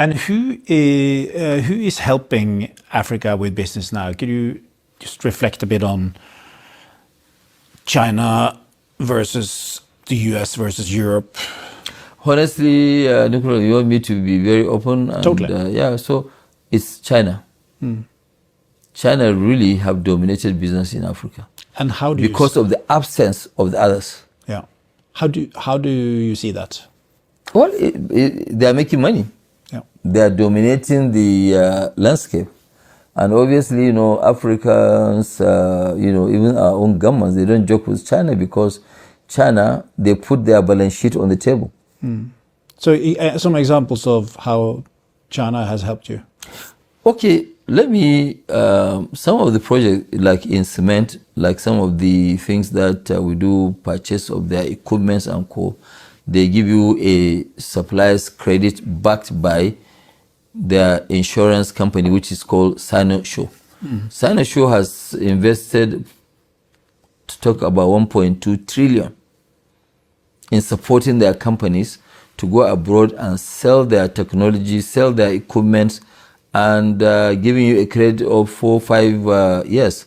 And who is helping Africa with business now? Could you just reflect a bit on China versus the US versus Europe? Honestly, Nicola, you want me to be very open? And, Totally. Yeah, so it's China. China really have dominated business in Africa. And how do you because of the absence of the others. Yeah. How do you see that? Well, they are making money. Yeah. They are dominating the landscape. And obviously, Africans, even our own governments, they don't joke with China because China, they put their balance sheet on the table. So some examples of how China has helped you. Okay, let me, some of the projects, like in cement, like some of the things that we do purchase of their equipments and co, they give you a supplier's credit backed by their insurance company, which is called Sinosure. Sinosure has invested, to talk about 1.2 trillion in supporting their companies to go abroad and sell their technology, sell their equipment, and giving you a credit of 4-5 years.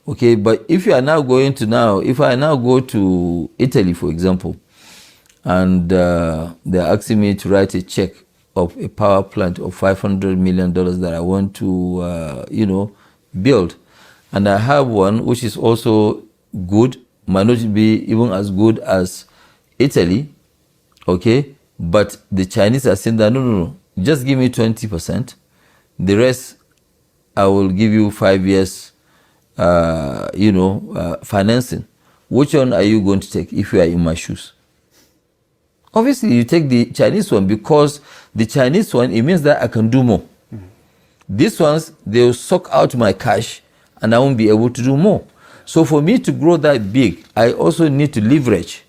Okay, but if you are now going to if I now go to Italy, for example, and they're asking me to write a check of a power plant of $500 million that I want to, build. And I have one which is also good, might not be even as good as Italy, okay? But the Chinese are saying that, no, just give me 20%. The rest, I will give you 5 years, financing. Which one are you going to take if you are in my shoes? Obviously, you take the Chinese one because the Chinese one, it means that I can do more. These ones, they will suck out my cash and I won't be able to do more. So for me to grow that big, I also need to leverage.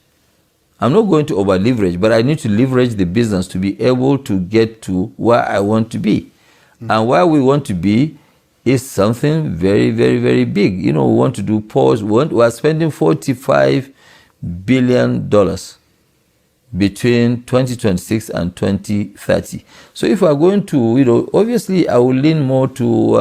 I'm not going to over leverage, but I need to leverage the business to be able to get to where I want to be. And where we want to be is something very, very, very big. We want to do ports. We are spending $45 billion between 2026 and 2030. So if we are going to, obviously I will lean more to